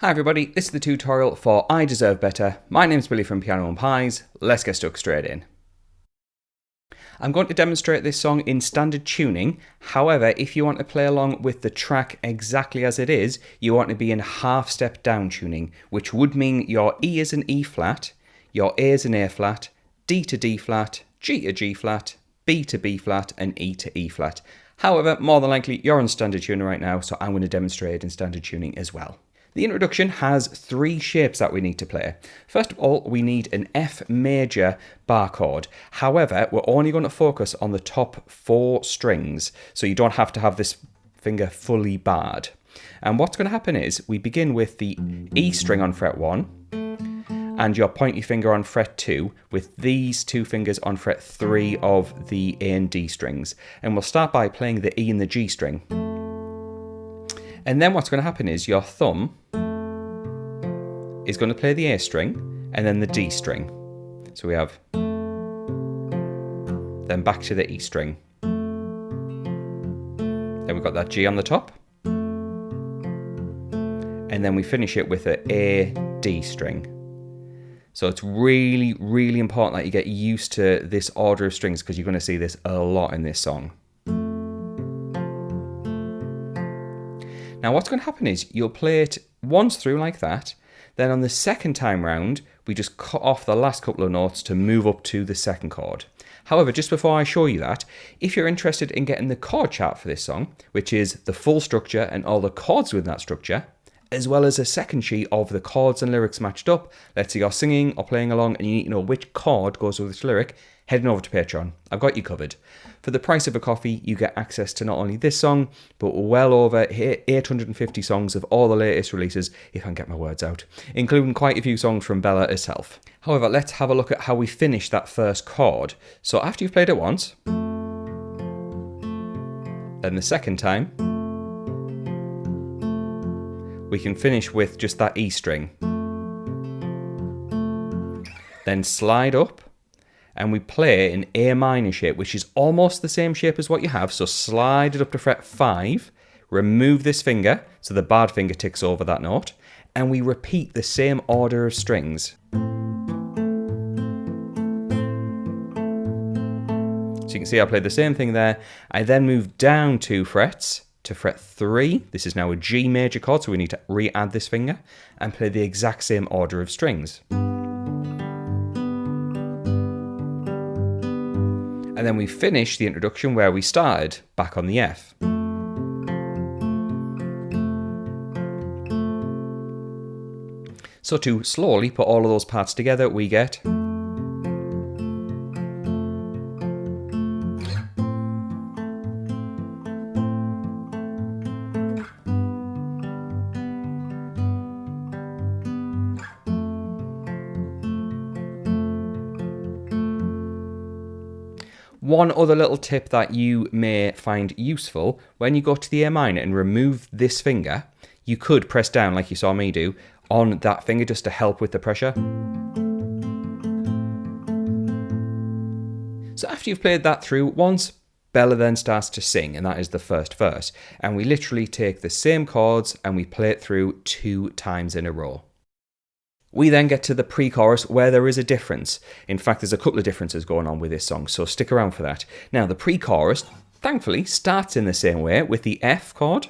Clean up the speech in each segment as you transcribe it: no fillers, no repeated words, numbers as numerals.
Hi everybody, this is the tutorial for I Deserve Better. My name's Billy from Piano and Pies. Let's get stuck straight in. I'm going to demonstrate this song in standard tuning. However, if you want to play along with the track exactly as it is, you want to be in half step down tuning, which would mean your E is an E flat, your A is an A flat, D to D flat, G to G flat, B to B flat, and E to E flat. However, more than likely you're on standard tuning right now, so I'm going to demonstrate it in standard tuning as well. The introduction has three shapes that we need to play. First of all, we need an F major bar chord. However, we're only going to focus on the top 4 strings, so you don't have to have this finger fully barred. And what's going to happen is we begin with the E string on fret 1 and your pointy finger on fret 2 with these 2 fingers on fret 3 of the A and D strings. And we'll start by playing the E and the G string. And then what's going to happen is your thumb is going to play the A string and then the D string. So we have then back to the E string. Then we've got that G on the top. And then we finish it with an A, D string. So it's really, really important that you get used to this order of strings because you're going to see this a lot in this song. Now what's going to happen is you'll play it once through like that, then on the second time round we just cut off the last couple of notes to move up to the second chord. However, just before I show you that, if you're interested in getting the chord chart for this song, which is the full structure and all the chords within that structure, as well as a second sheet of the chords and lyrics matched up, let's say you're singing or playing along and you need to know which chord goes with which lyric, heading over to Patreon. I've got you covered. For the price of a coffee, you get access to not only this song, but well over 850 songs of all the latest releases, if I can get my words out, including quite a few songs from Bella herself. However, let's have a look at how we finish that first chord. So after you've played it once, then the second time, we can finish with just that E string. Then slide up, and we play an A minor shape, which is almost the same shape as what you have. So slide it up to fret 5, remove this finger, so the barred finger ticks over that note, and we repeat the same order of strings. So you can see I played the same thing there. I then move down 2 frets to fret 3. This is now a G major chord, so we need to re-add this finger and play the exact same order of strings. And then we finish the introduction where we started, back on the F. So to slowly put all of those parts together, we get one other little tip that you may find useful, when you go to the A minor and remove this finger, you could press down, like you saw me do, on that finger just to help with the pressure. So after you've played that through once, Bella then starts to sing, and that is the first verse. And we literally take the same chords and we play it through 2 times in a row. We then get to the pre-chorus where there is a difference. In fact, there's a couple of differences going on with this song, so stick around for that. Now, the pre-chorus, thankfully, starts in the same way with the F chord.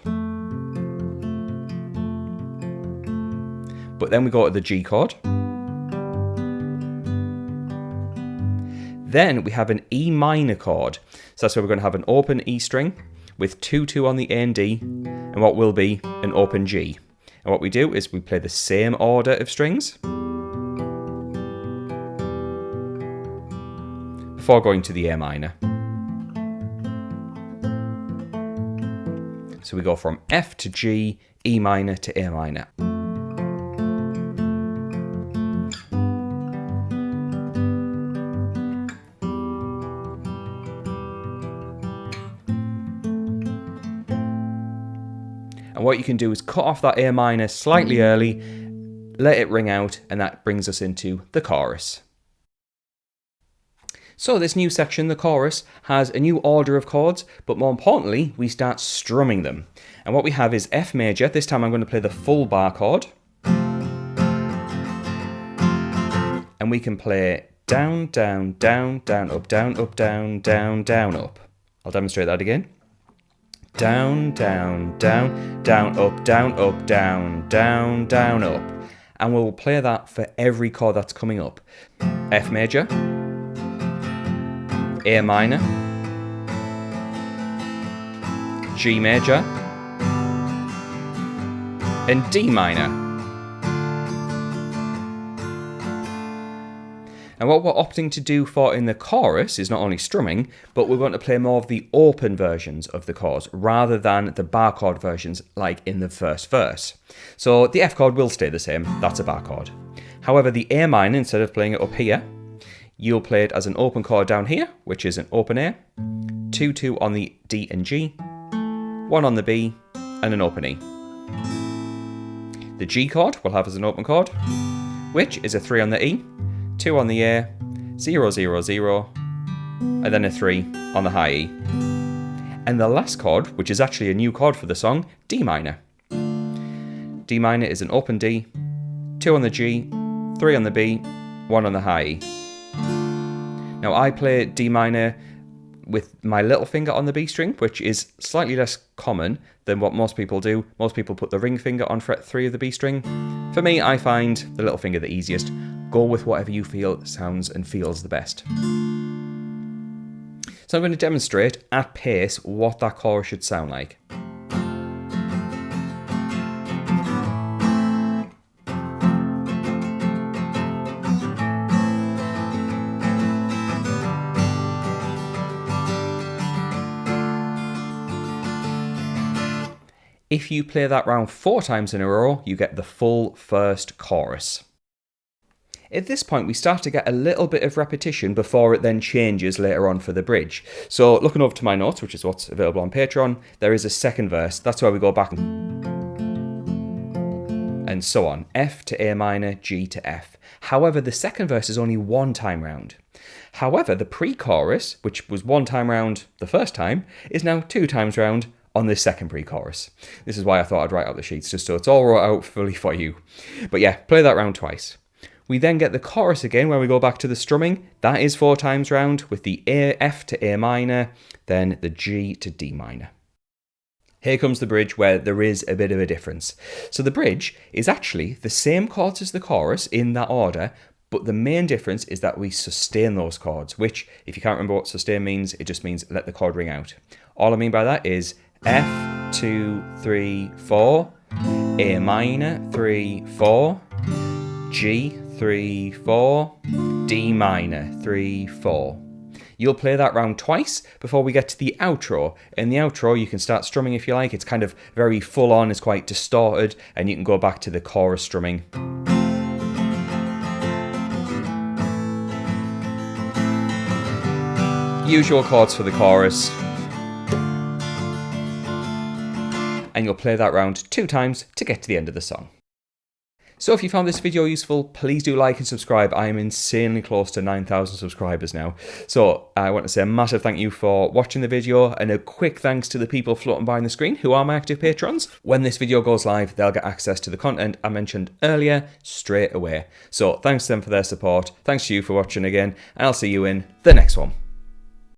But then we go to the G chord. Then we have an E minor chord. So that's where we're going to have an open E string with 2-2 on the A and D, and what will be an open G. And what we do is we play the same order of strings before going to the A minor. So we go from F to G, E minor to A minor. And what you can do is cut off that A minor slightly early, let it ring out, and that brings us into the chorus. So this new section, the chorus, has a new order of chords, but more importantly, we start strumming them. And what we have is F major. This time I'm going to play the full bar chord. and we can play down, down, down, down, up, down, up, down, down, down, up. I'll demonstrate that again. Down, down, down, down, up, down, up, down, down, down, up. And we'll play that for every chord that's coming up. F major, A minor, G major, and D minor. And what we're opting to do for in the chorus is not only strumming, but we're going to play more of the open versions of the chords rather than the bar chord versions like in the first verse. So the F chord will stay the same, that's a bar chord. However, the A minor, instead of playing it up here, you'll play it as an open chord down here, which is an open A, 2-2 on the D and G, 1 on the B, and an open E. The G chord we'll have as an open chord, which is a 3 on the E, 2 on the A, 0, 0, 0, and then a 3 on the high E. And the last chord, which is actually a new chord for the song, D minor. D minor is an open D, 2 on the G, 3 on the B, 1 on the high E. Now I play D minor with my little finger on the B string, which is slightly less common than what most people do. Most people put the ring finger on fret 3 of the B string. For me, I find the little finger the easiest. Go with whatever you feel sounds and feels the best. So I'm going to demonstrate at pace what that chorus should sound like. If you play that round 4 times in a row, you get the full first chorus. At this point, we start to get a little bit of repetition before it then changes later on for the bridge. So looking over to my notes, which is what's available on Patreon, there is a second verse. That's where we go back and so on. F to A minor, G to F. However, the second verse is only 1 time round. However, the pre-chorus, which was 1 time round the first time, is now 2 times round on this second pre-chorus. This is why I thought I'd write out the sheets, just so it's all wrote out fully for you. But yeah, play that round twice. We then get the chorus again, where we go back to the strumming. That is 4 times round, with the A, F to A minor, then the G to D minor. Here comes the bridge, where there is a bit of a difference. So the bridge is actually the same chords as the chorus in that order, but the main difference is that we sustain those chords, which, if you can't remember what sustain means, it just means let the chord ring out. All I mean by that is F, 2, 3, 4, A minor, 3, 4, G, 3, 4, D minor, 3, 4. You'll play that round twice before we get to the outro. In the outro, you can start strumming if you like. It's kind of very full on, it's quite distorted, and you can go back to the chorus strumming. Usual chords for the chorus. And you'll play that round 2 times to get to the end of the song. So if you found this video useful, please do like and subscribe. I am insanely close to 9,000 subscribers now. So I want to say a massive thank you for watching the video, and a quick thanks to the people floating by on the screen who are my active patrons. When this video goes live, they'll get access to the content I mentioned earlier straight away. So thanks to them for their support. Thanks to you for watching again, and I'll see you in the next one.